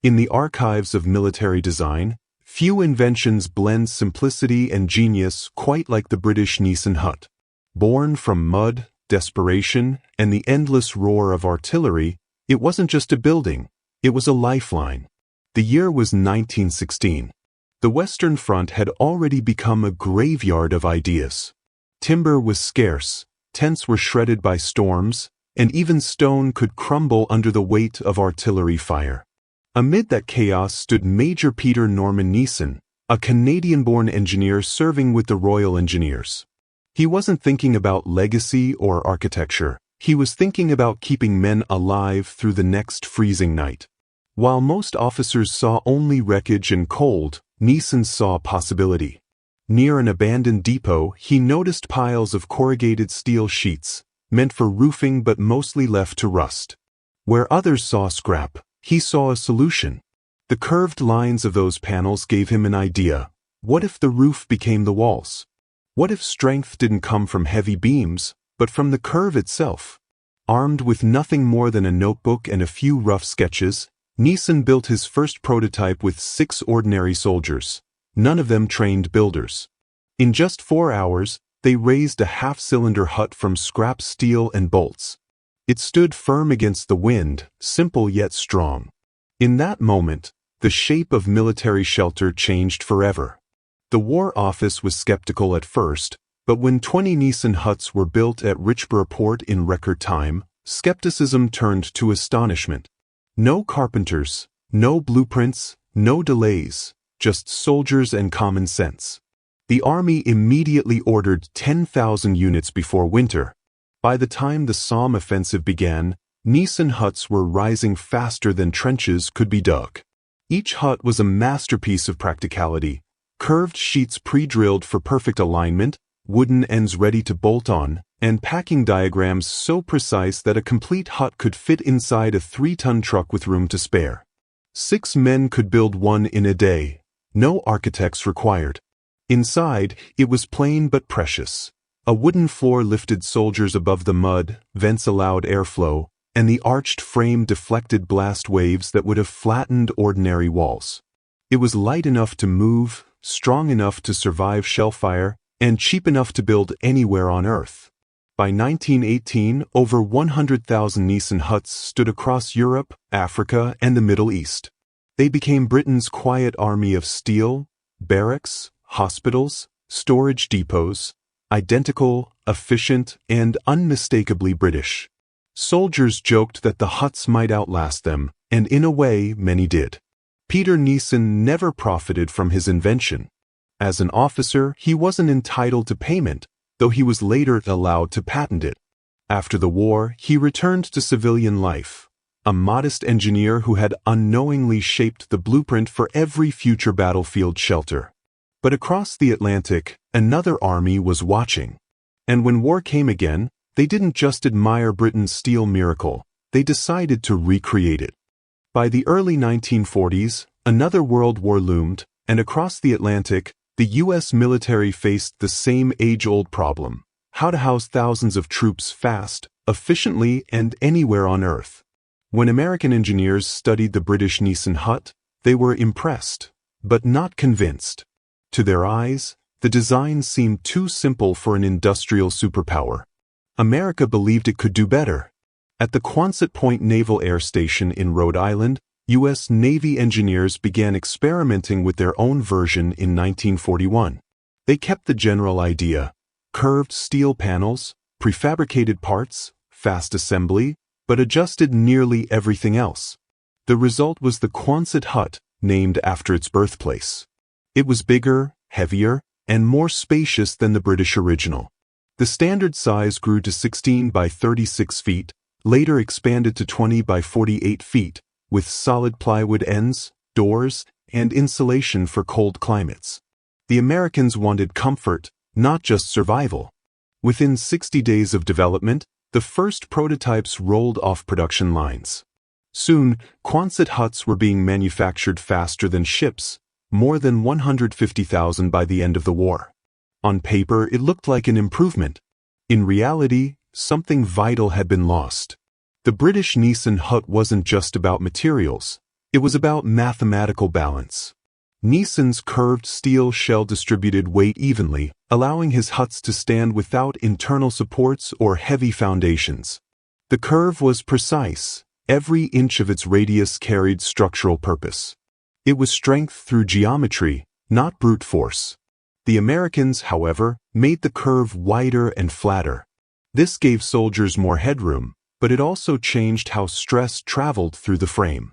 In the archives of military design, few inventions blend simplicity and genius quite like the British Nissen Hut. Born from mud, desperation, and the endless roar of artillery, it wasn't just a building, it was a lifeline. The year was 1916. The Western Front had already become a graveyard of ideas. Timber was scarce, tents were shredded by storms, and even stone could crumble under the weight of artillery fire. Amid that chaos stood Major Peter Norman Nissen, a Canadian-born engineer serving with the Royal Engineers. He wasn't thinking about legacy or architecture. He was thinking about keeping men alive through the next freezing night. While most officers saw only wreckage and cold, Nissen saw possibility. Near an abandoned depot, he noticed piles of corrugated steel sheets, meant for roofing but mostly left to rust. Where others saw scrap, he saw a solution. The curved lines of those panels gave him an idea. What if the roof became the walls? What if strength didn't come from heavy beams, but from the curve itself? Armed with nothing more than a notebook and a few rough sketches, Nissen built his first prototype with 6 ordinary soldiers, none of them trained builders. In just 4 hours, they raised a half-cylinder hut from scrap steel and bolts. It stood firm against the wind, simple yet strong. In that moment, the shape of military shelter changed forever. The War Office was skeptical at first, but when 20 Nissen huts were built at Richborough Port in record time, skepticism turned to astonishment. No carpenters, no blueprints, no delays, just soldiers and common sense. The army immediately ordered 10,000 units before winter. By the time the Somme offensive began, Nissen huts were rising faster than trenches could be dug. Each hut was a masterpiece of practicality, curved sheets pre-drilled for perfect alignment, wooden ends ready to bolt on, and packing diagrams so precise that a complete hut could fit inside a 3-ton truck with room to spare. 6 men could build one in a day, no architects required. Inside, it was plain but precious. A wooden floor lifted soldiers above the mud, vents allowed airflow, and the arched frame deflected blast waves that would have flattened ordinary walls. It was light enough to move, strong enough to survive shellfire, and cheap enough to build anywhere on Earth. By 1918, over 100,000 Nissen huts stood across Europe, Africa, and the Middle East. They became Britain's quiet army of steel, barracks, hospitals, storage depots, identical, efficient, and unmistakably British. Soldiers joked that the huts might outlast them, and in a way, many did. Peter Nissen never profited from his invention. As an officer, he wasn't entitled to payment, though he was later allowed to patent it. After the war, he returned to civilian life, a modest engineer who had unknowingly shaped the blueprint for every future battlefield shelter. But across the Atlantic, another army was watching. And when war came again, they didn't just admire Britain's steel miracle, they decided to recreate it. By the early 1940s, another world war loomed, and across the Atlantic, the U.S. military faced the same age-old problem: how to house thousands of troops fast, efficiently, and anywhere on Earth. When American engineers studied the British Nissen Hut, they were impressed, but not convinced. To their eyes, the design seemed too simple for an industrial superpower. America believed it could do better. At the Quonset Point Naval Air Station in Rhode Island, U.S. Navy engineers began experimenting with their own version in 1941. They kept the general idea: curved steel panels, prefabricated parts, fast assembly, but adjusted nearly everything else. The result was the Quonset Hut, named after its birthplace. It was bigger, heavier, and more spacious than the British original. The standard size grew to 16 by 36 feet, later expanded to 20 by 48 feet, with solid plywood ends, doors, and insulation for cold climates. The Americans wanted comfort, not just survival. Within 60 days of development, the first prototypes rolled off production lines. Soon, Quonset huts were being manufactured faster than ships, more than 150,000 by the end of the war. On paper, it looked like an improvement. In reality, something vital had been lost. The British Nissen Hut wasn't just about materials. It was about mathematical balance. Nissen's curved steel shell distributed weight evenly, allowing his huts to stand without internal supports or heavy foundations. The curve was precise. Every inch of its radius carried structural purpose. It was strength through geometry, not brute force. The Americans, however, made the curve wider and flatter. This gave soldiers more headroom, but it also changed how stress traveled through the frame.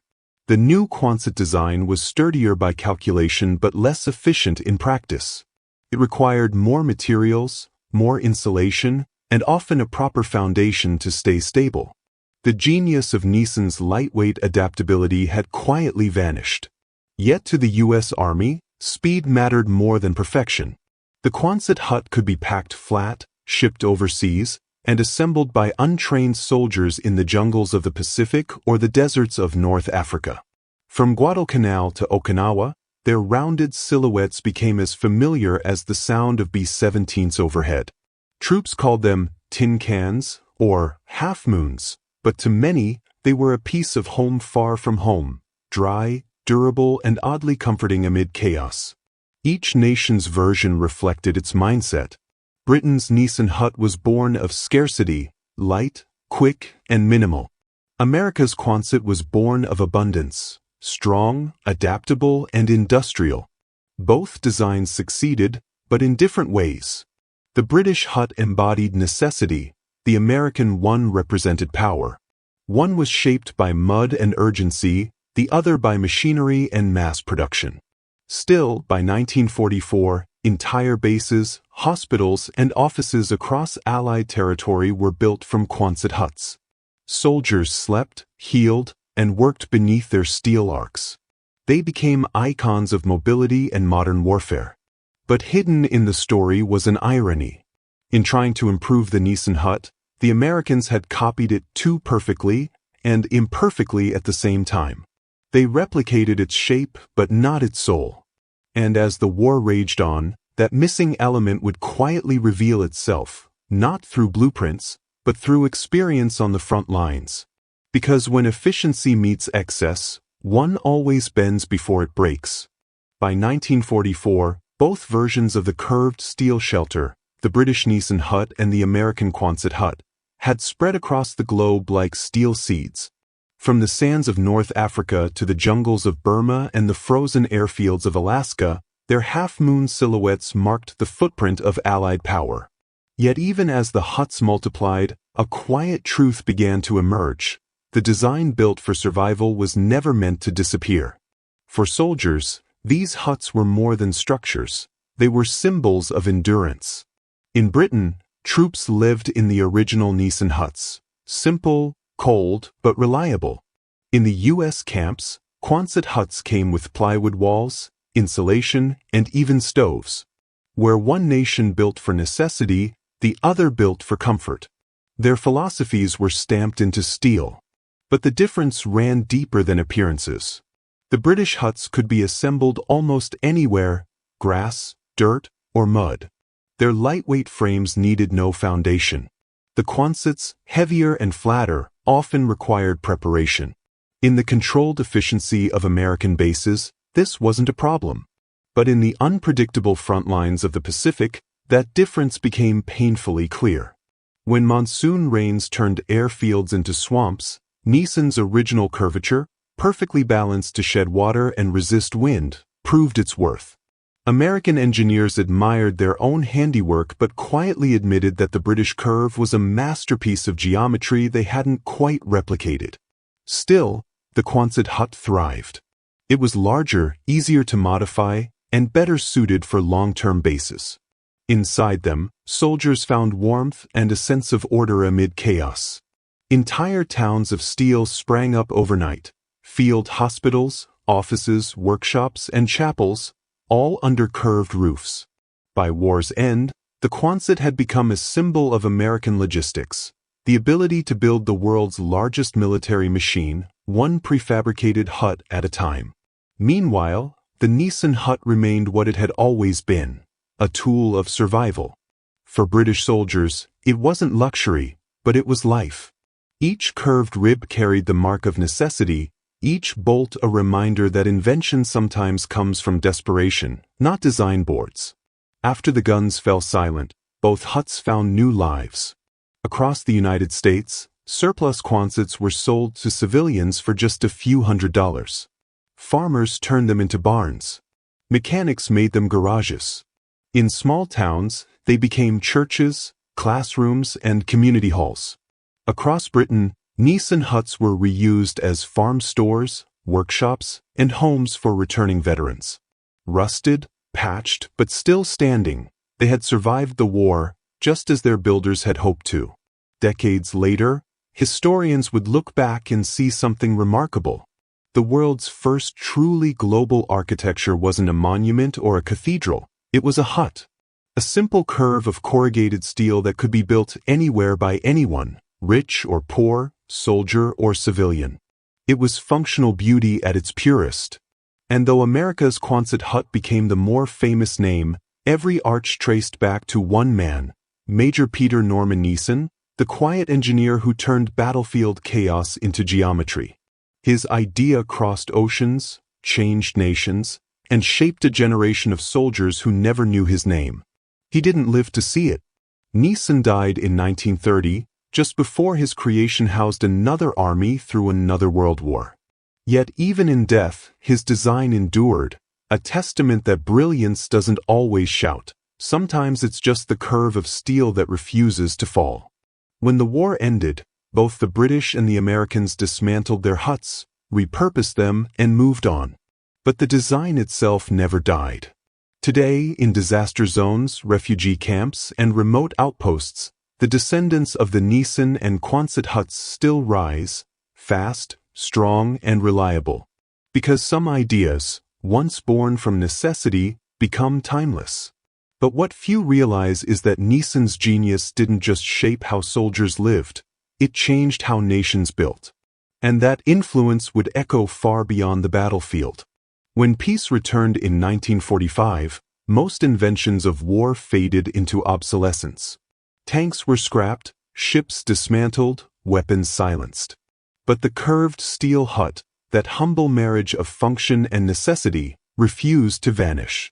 The new Quonset design was sturdier by calculation but less efficient in practice. It required more materials, more insulation, and often a proper foundation to stay stable. The genius of Nissen's lightweight adaptability had quietly vanished. Yet to the U.S. Army, speed mattered more than perfection. The Quonset hut could be packed flat, shipped overseas, and assembled by untrained soldiers in the jungles of the Pacific or the deserts of North Africa. From Guadalcanal to Okinawa, their rounded silhouettes became as familiar as the sound of B-17s overhead. Troops called them tin cans or half-moons, but to many, they were a piece of home far from home, dry, durable, and oddly comforting amid chaos. Each nation's version reflected its mindset. Britain's Nissen hut was born of scarcity, light, quick, and minimal. America's Quonset was born of abundance, strong, adaptable, and industrial. Both designs succeeded, but in different ways. The British hut embodied necessity, the American one represented power. One was shaped by mud and urgency, the other by machinery and mass production. Still, by 1944, entire bases, hospitals, and offices across Allied territory were built from Quonset huts. Soldiers slept, healed, and worked beneath their steel arcs. They became icons of mobility and modern warfare. But hidden in the story was an irony. In trying to improve the Nissen hut, the Americans had copied it too perfectly and imperfectly at the same time. They replicated its shape but not its soul. And as the war raged on, that missing element would quietly reveal itself, not through blueprints, but through experience on the front lines. Because when efficiency meets excess, one always bends before it breaks. By 1944, both versions of the curved steel shelter, the British Nissen Hut and the American Quonset Hut, had spread across the globe like steel seeds. From the sands of North Africa to the jungles of Burma and the frozen airfields of Alaska, their half-moon silhouettes marked the footprint of Allied power. Yet even as the huts multiplied, a quiet truth began to emerge. The design built for survival was never meant to disappear. For soldiers, these huts were more than structures. They were symbols of endurance. In Britain, troops lived in the original Nissen huts, simple, cold, but reliable. In the U.S. camps, Quonset huts came with plywood walls, insulation, and even stoves. Where one nation built for necessity, the other built for comfort. Their philosophies were stamped into steel. But the difference ran deeper than appearances. The British huts could be assembled almost anywhere, grass, dirt, or mud. Their lightweight frames needed no foundation. The Quonsets, heavier and flatter, often required preparation. In the controlled efficiency of American bases, this wasn't a problem. But in the unpredictable front lines of the Pacific, that difference became painfully clear. When monsoon rains turned airfields into swamps, Nissen's original curvature, perfectly balanced to shed water and resist wind, proved its worth. American engineers admired their own handiwork but quietly admitted that the British curve was a masterpiece of geometry they hadn't quite replicated. Still, the Quonset hut thrived. It was larger, easier to modify, and better suited for long-term bases. Inside them, soldiers found warmth and a sense of order amid chaos. Entire towns of steel sprang up overnight. Field hospitals, offices, workshops, and chapels, all under curved roofs. By war's end, the Quonset had become a symbol of American logistics, the ability to build the world's largest military machine, one prefabricated hut at a time. Meanwhile, the Nissen hut remained what it had always been, a tool of survival. For British soldiers, it wasn't luxury, but it was life. Each curved rib carried the mark of necessity, each bolt a reminder that invention sometimes comes from desperation, not design boards. After the guns fell silent, both huts found new lives. Across the United States, surplus Quonsets were sold to civilians for just a few $100s. Farmers turned them into barns. Mechanics made them garages. In small towns, they became churches, classrooms, and community halls. Across Britain, Nissen huts were reused as farm stores, workshops, and homes for returning veterans. Rusted, patched, but still standing, they had survived the war, just as their builders had hoped to. Decades later, historians would look back and see something remarkable. The world's first truly global architecture wasn't a monument or a cathedral, it was a hut. A simple curve of corrugated steel that could be built anywhere by anyone, rich or poor, soldier or civilian. It was functional beauty at its purest. And though America's Quonset hut became the more famous name, every arch traced back to one man, Major Peter Norman Nissen, the quiet engineer who turned battlefield chaos into geometry. His idea crossed oceans, changed nations, and shaped a generation of soldiers who never knew his name. He didn't live to see it. Nissen died in 1930, just before his creation housed another army through another world war. Yet even in death, his design endured, a testament that brilliance doesn't always shout. Sometimes it's just the curve of steel that refuses to fall. When the war ended, both the British and the Americans dismantled their huts, repurposed them, and moved on. But the design itself never died. Today, in disaster zones, refugee camps, and remote outposts, the descendants of the Nissen and Quonset huts still rise, fast, strong, and reliable. Because some ideas, once born from necessity, become timeless. But what few realize is that Nissen's genius didn't just shape how soldiers lived, it changed how nations built. And that influence would echo far beyond the battlefield. When peace returned in 1945, most inventions of war faded into obsolescence. Tanks were scrapped, ships dismantled, weapons silenced. But the curved steel hut, that humble marriage of function and necessity, refused to vanish.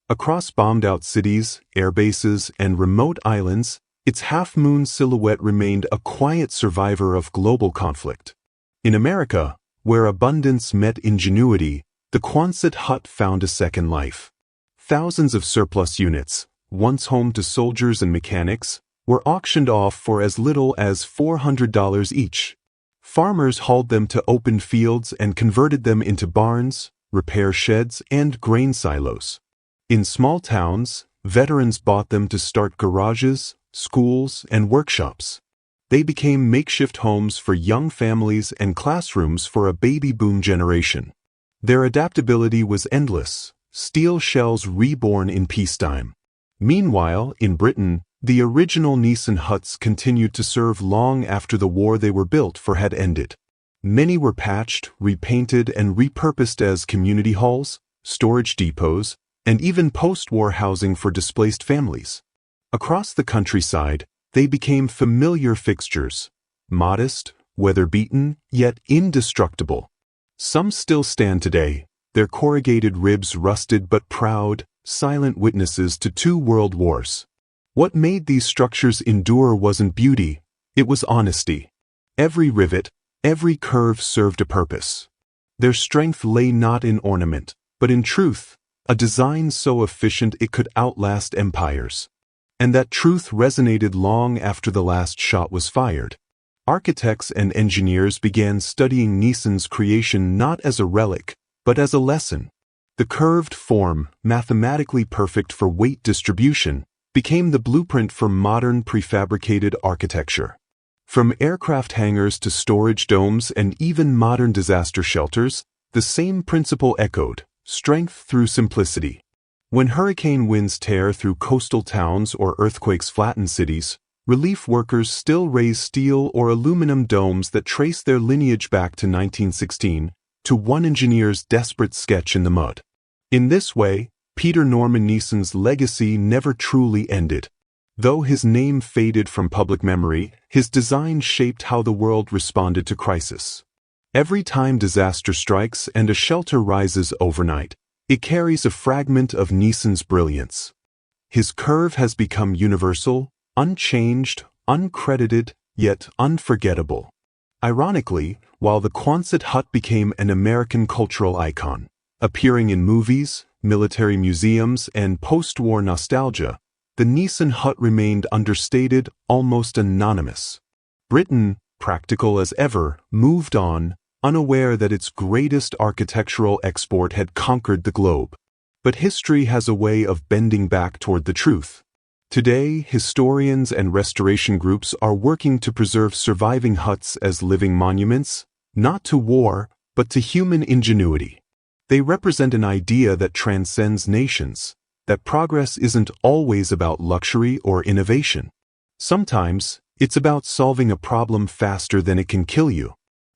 Across bombed-out cities, airbases, and remote islands, its half-moon silhouette remained a quiet survivor of global conflict. In America, where abundance met ingenuity, the Quonset hut found a second life. Thousands of surplus units, once home to soldiers and mechanics, were auctioned off for as little as $400 each. Farmers hauled them to open fields and converted them into barns, repair sheds, and grain silos. In small towns, veterans bought them to start garages, schools, and workshops. They became makeshift homes for young families and classrooms for a baby boom generation. Their adaptability was endless, steel shells reborn in peacetime. Meanwhile, in Britain, the original Nissen huts continued to serve long after the war they were built for had ended. Many were patched, repainted, and repurposed as community halls, storage depots, and even post-war housing for displaced families. Across the countryside, they became familiar fixtures, modest, weather-beaten, yet indestructible. Some still stand today, their corrugated ribs rusted but proud, silent witnesses to 2 world wars. What made these structures endure wasn't beauty, it was honesty. Every rivet, every curve served a purpose. Their strength lay not in ornament, but in truth, a design so efficient it could outlast empires. And that truth resonated long after the last shot was fired. Architects and engineers began studying Nissen's creation not as a relic, but as a lesson. The curved form, mathematically perfect for weight distribution, became the blueprint for modern prefabricated architecture. From aircraft hangars to storage domes and even modern disaster shelters, the same principle echoed: strength through simplicity. When hurricane winds tear through coastal towns or earthquakes flatten cities, relief workers still raise steel or aluminum domes that trace their lineage back to 1916, to one engineer's desperate sketch in the mud. In this way, Peter Norman Nissen's legacy never truly ended. Though his name faded from public memory, his design shaped how the world responded to crisis. Every time disaster strikes and a shelter rises overnight, it carries a fragment of Nissen's brilliance. His curve has become universal, unchanged, uncredited, yet unforgettable. Ironically, while the Quonset Hut became an American cultural icon, appearing in movies, military museums, and post-war nostalgia, the Nissen Hut remained understated, almost anonymous. Britain, practical as ever, moved on, unaware that its greatest architectural export had conquered the globe. But history has a way of bending back toward the truth. Today, historians and restoration groups are working to preserve surviving huts as living monuments, not to war, but to human ingenuity. They represent an idea that transcends nations, that progress isn't always about luxury or innovation. Sometimes, it's about solving a problem faster than it can kill you.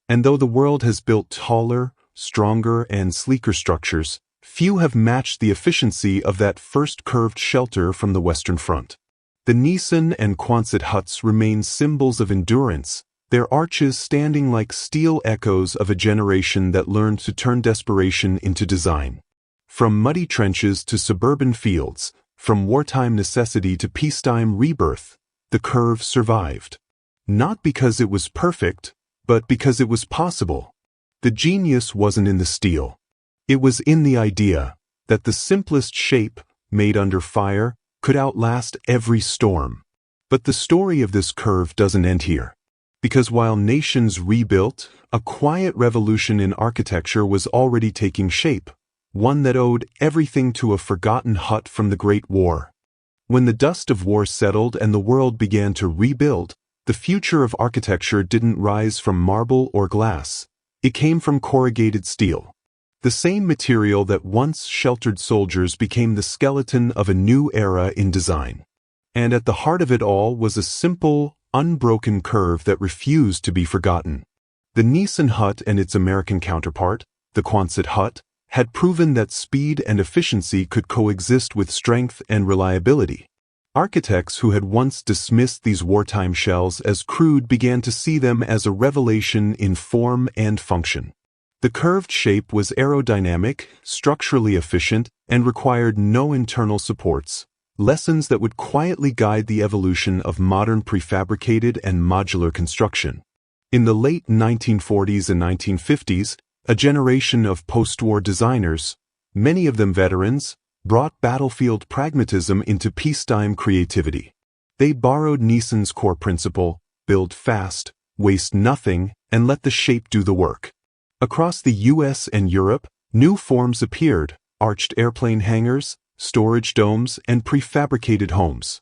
And though the world has built taller, stronger, and sleeker structures, few have matched the efficiency of that first curved shelter from the Western Front. The Nissen and Quonset huts remain symbols of endurance, their arches standing like steel echoes of a generation that learned to turn desperation into design. From muddy trenches to suburban fields, from wartime necessity to peacetime rebirth, the curve survived. Not because it was perfect, but because it was possible. The genius wasn't in the steel. It was in the idea that the simplest shape, made under fire, could outlast every storm. But the story of this curve doesn't end here. Because while nations rebuilt, a quiet revolution in architecture was already taking shape, one that owed everything to a forgotten hut from the Great War. When the dust of war settled and the world began to rebuild, the future of architecture didn't rise from marble or glass. It came from corrugated steel. The same material that once sheltered soldiers became the skeleton of a new era in design. And at the heart of it all was a simple, unbroken curve that refused to be forgotten. The Nissen Hut and its American counterpart, the Quonset Hut, had proven that speed and efficiency could coexist with strength and reliability. Architects who had once dismissed these wartime shells as crude began to see them as a revelation in form and function. The curved shape was aerodynamic, structurally efficient, and required no internal supports, lessons that would quietly guide the evolution of modern prefabricated and modular construction. In the late 1940s and 1950s, a generation of post-war designers, many of them veterans, brought battlefield pragmatism into peacetime creativity. They borrowed Nissen's core principle: build fast, waste nothing, and let the shape do the work. Across the US and Europe, new forms appeared: arched airplane hangars, storage domes, and prefabricated homes.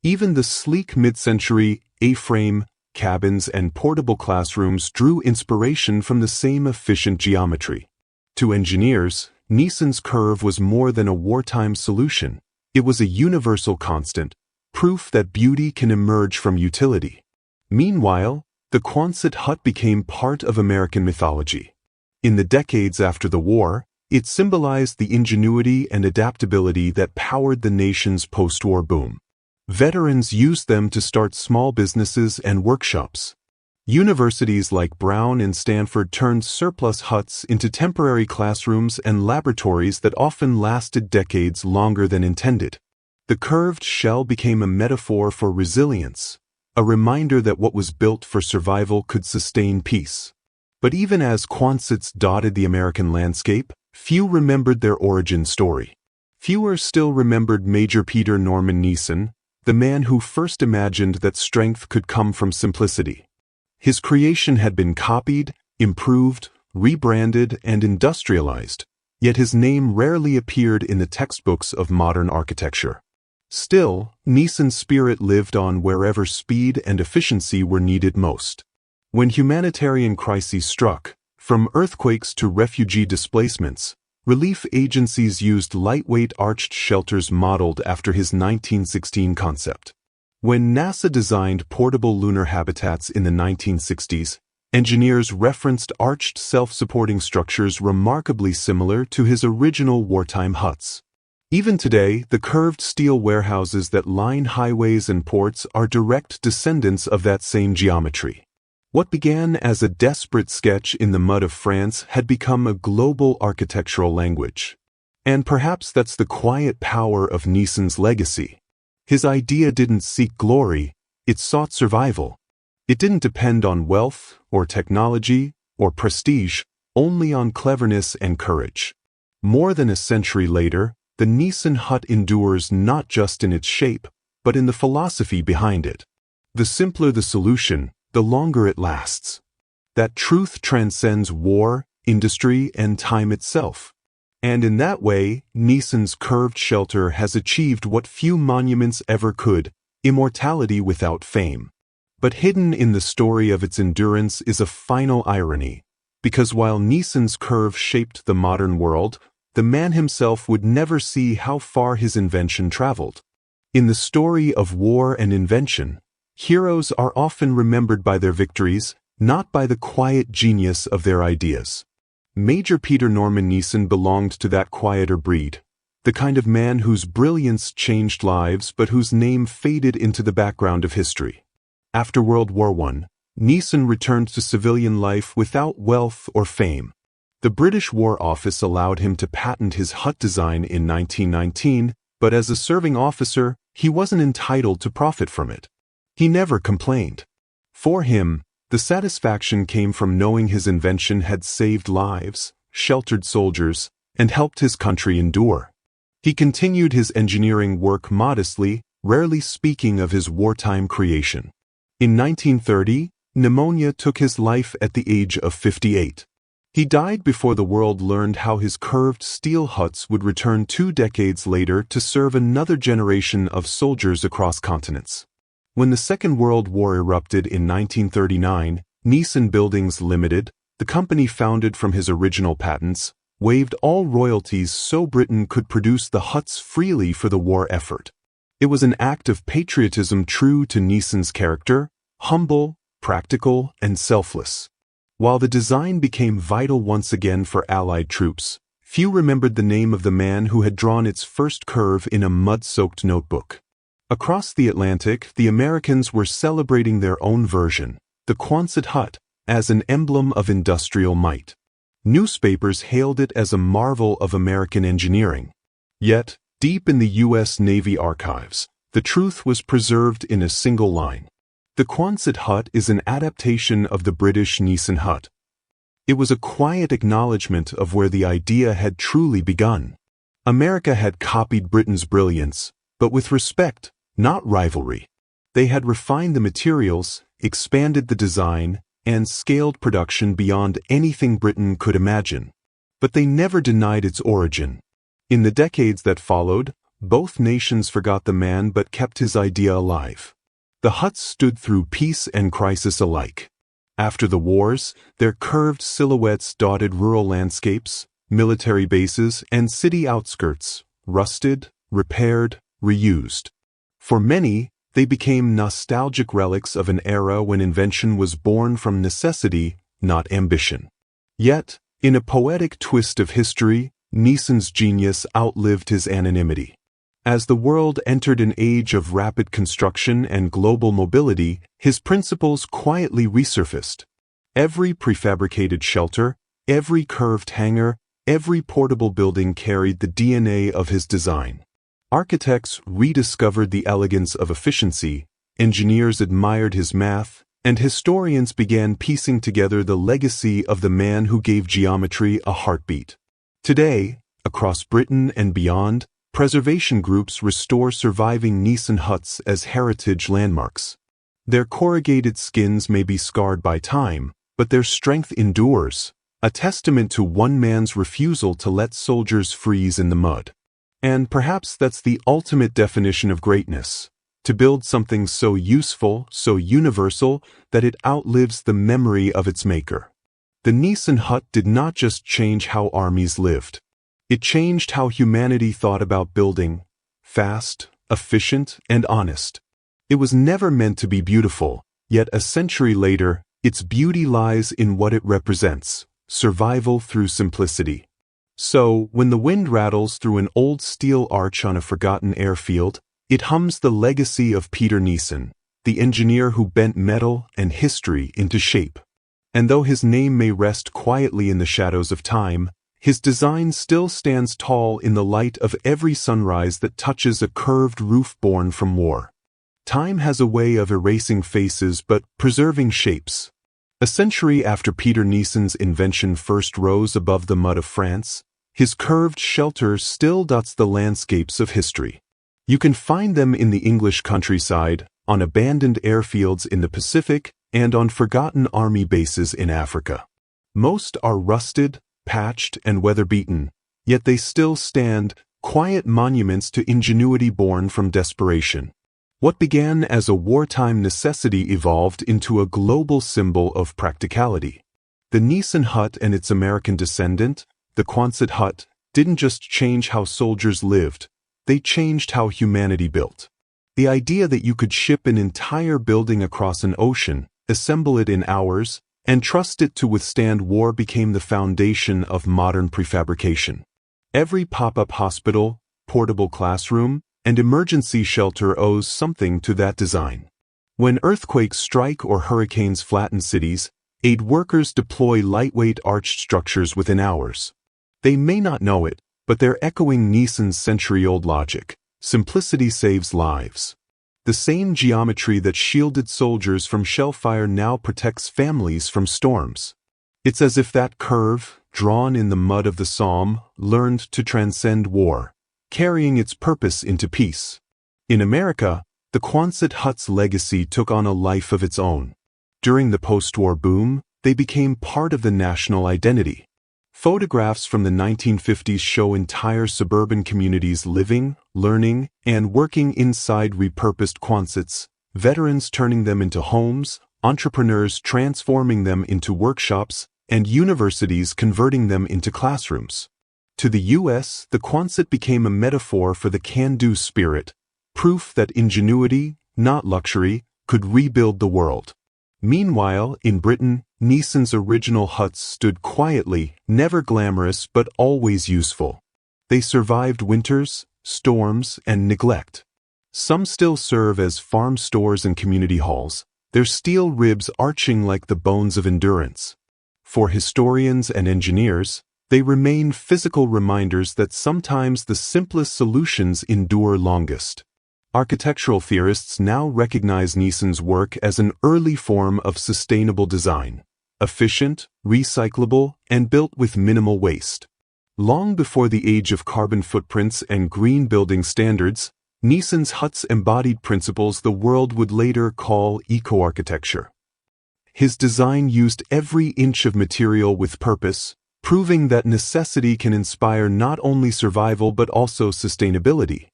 Even the sleek mid-century A-frame cabins and portable classrooms drew inspiration from the same efficient geometry. To engineers, Nissen's curve was more than a wartime solution. It was a universal constant, proof that beauty can emerge from utility. Meanwhile, the Quonset Hut became part of American mythology. In the decades after the war, it symbolized the ingenuity and adaptability that powered the nation's post-war boom. Veterans used them to start small businesses and workshops. Universities like Brown and Stanford turned surplus huts into temporary classrooms and laboratories that often lasted decades longer than intended. The curved shell became a metaphor for resilience, a reminder that what was built for survival could sustain peace. But even as Quonsets dotted the American landscape, few remembered their origin story. Fewer still remembered Major Peter Norman Nissen, the man who first imagined that strength could come from simplicity. His creation had been copied, improved, rebranded, and industrialized, yet his name rarely appeared in the textbooks of modern architecture. Still, Nissen's spirit lived on wherever speed and efficiency were needed most. When humanitarian crises struck, from earthquakes to refugee displacements, relief agencies used lightweight arched shelters modeled after his 1916 concept. When NASA designed portable lunar habitats in the 1960s, engineers referenced arched self-supporting structures remarkably similar to his original wartime huts. Even today, the curved steel warehouses that line highways and ports are direct descendants of that same geometry. What began as a desperate sketch in the mud of France had become a global architectural language. And perhaps that's the quiet power of Nissen's legacy. His idea didn't seek glory, it sought survival. It didn't depend on wealth, or technology, or prestige, only on cleverness and courage. More than a century later, the Nissen hut endures not just in its shape, but in the philosophy behind it. The simpler the solution, the longer it lasts. That truth transcends war, industry, and time itself. And in that way, Nissen's curved shelter has achieved what few monuments ever could, immortality without fame. But hidden in the story of its endurance is a final irony, because while Nissen's curve shaped the modern world, the man himself would never see how far his invention traveled. In the story of war and invention, heroes are often remembered by their victories, not by the quiet genius of their ideas. Major Peter Norman Nissen belonged to that quieter breed, the kind of man whose brilliance changed lives but whose name faded into the background of history. After World War I, Nissen returned to civilian life without wealth or fame. The British War Office allowed him to patent his hut design in 1919, but as a serving officer, he wasn't entitled to profit from it. He never complained. For him, the satisfaction came from knowing his invention had saved lives, sheltered soldiers, and helped his country endure. He continued his engineering work modestly, rarely speaking of his wartime creation. In 1930, pneumonia took his life at the age of 58. He died before the world learned how his curved steel huts would return 2 decades later to serve another generation of soldiers across continents. When the Second World War erupted in 1939, Nissen Buildings Limited, the company founded from his original patents, waived all royalties so Britain could produce the huts freely for the war effort. It was an act of patriotism true to Nissen's character, humble, practical, and selfless. While the design became vital once again for Allied troops, few remembered the name of the man who had drawn its first curve in a mud-soaked notebook. Across the Atlantic, the Americans were celebrating their own version, the Quonset Hut, as an emblem of industrial might. Newspapers hailed it as a marvel of American engineering. Yet, deep in the U.S. Navy archives, the truth was preserved in a single line. The Quonset Hut is an adaptation of the British Nissen Hut. It was a quiet acknowledgement of where the idea had truly begun. America had copied Britain's brilliance, but with respect, not rivalry. They had refined the materials, expanded the design, and scaled production beyond anything Britain could imagine. But they never denied its origin. In the decades that followed, both nations forgot the man but kept his idea alive. The huts stood through peace and crisis alike. After the wars, their curved silhouettes dotted rural landscapes, military bases, and city outskirts, rusted, repaired, reused. For many, they became nostalgic relics of an era when invention was born from necessity, not ambition. Yet, in a poetic twist of history, Nissen's genius outlived his anonymity. As the world entered an age of rapid construction and global mobility, his principles quietly resurfaced. Every prefabricated shelter, every curved hangar, every portable building carried the DNA of his design. Architects rediscovered the elegance of efficiency, engineers admired his math, and historians began piecing together the legacy of the man who gave geometry a heartbeat. Today, across Britain and beyond, preservation groups restore surviving Nissen huts as heritage landmarks. Their corrugated skins may be scarred by time, but their strength endures, a testament to one man's refusal to let soldiers freeze in the mud. And perhaps that's the ultimate definition of greatness, to build something so useful, so universal, that it outlives the memory of its maker. The Nissen hut did not just change how armies lived. It changed how humanity thought about building, fast, efficient, and honest. It was never meant to be beautiful, yet a century later, its beauty lies in what it represents, survival through simplicity. So, when the wind rattles through an old steel arch on a forgotten airfield, it hums the legacy of Peter Nissen, the engineer who bent metal and history into shape. And though his name may rest quietly in the shadows of time, his design still stands tall in the light of every sunrise that touches a curved roof born from war. Time has a way of erasing faces but preserving shapes. A century after Peter Nissen's invention first rose above the mud of France, his curved shelter still dots the landscapes of history. You can find them in the English countryside, on abandoned airfields in the Pacific, and on forgotten army bases in Africa. Most are rusted, patched, and weather-beaten, yet they still stand, quiet monuments to ingenuity born from desperation. What began as a wartime necessity evolved into a global symbol of practicality. The Nissen Hut and its American descendant, the Quonset Hut, didn't just change how soldiers lived, they changed how humanity built. The idea that you could ship an entire building across an ocean, assemble it in hours, and trust it to withstand war became the foundation of modern prefabrication. Every pop-up hospital, portable classroom, and emergency shelter owes something to that design. When earthquakes strike or hurricanes flatten cities, aid workers deploy lightweight arched structures within hours. They may not know it, but they're echoing Nissen's century-old logic. Simplicity saves lives. The same geometry that shielded soldiers from shellfire now protects families from storms. It's as if that curve, drawn in the mud of the Somme, learned to transcend war, carrying its purpose into peace. In America, the Quonset Hut's legacy took on a life of its own. During the post-war boom, they became part of the national identity. Photographs from the 1950s show entire suburban communities living, learning, and working inside repurposed Quonsets, veterans turning them into homes, entrepreneurs transforming them into workshops, and universities converting them into classrooms. To the U.S., the Quonset became a metaphor for the can-do spirit, proof that ingenuity, not luxury, could rebuild the world. Meanwhile, in Britain, Nissen's original huts stood quietly, never glamorous but always useful. They survived winters, storms, and neglect. Some still serve as farm stores and community halls, their steel ribs arching like the bones of endurance. For historians and engineers, they remain physical reminders that sometimes the simplest solutions endure longest. Architectural theorists now recognize Nissen's work as an early form of sustainable design, efficient, recyclable, and built with minimal waste. Long before the age of carbon footprints and green building standards, Nissen's huts embodied principles the world would later call eco-architecture. His design used every inch of material with purpose, proving that necessity can inspire not only survival but also sustainability.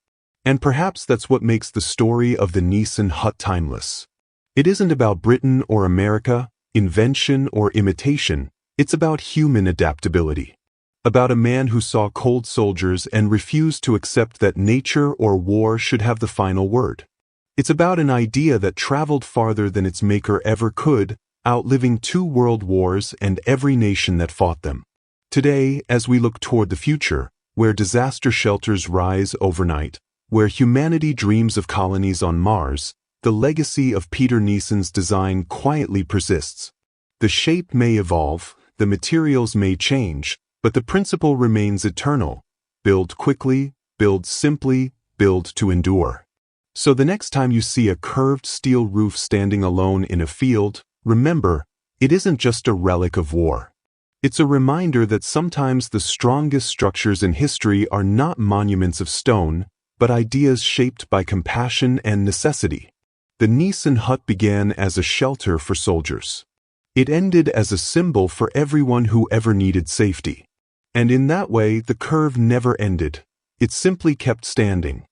And perhaps that's what makes the story of the Nissen Hut timeless. It isn't about Britain or America, invention or imitation, it's about human adaptability. About a man who saw cold soldiers and refused to accept that nature or war should have the final word. It's about an idea that traveled farther than its maker ever could, outliving 2 world wars and every nation that fought them. Today, as we look toward the future, where disaster shelters rise overnight, where humanity dreams of colonies on Mars, the legacy of Peter Nissen's design quietly persists. The shape may evolve, the materials may change, but the principle remains eternal. Build quickly, build simply, build to endure. So the next time you see a curved steel roof standing alone in a field, remember, it isn't just a relic of war. It's a reminder that sometimes the strongest structures in history are not monuments of stone, but ideas shaped by compassion and necessity. The Nissen Hut began as a shelter for soldiers. It ended as a symbol for everyone who ever needed safety. And in that way, the curve never ended. It simply kept standing.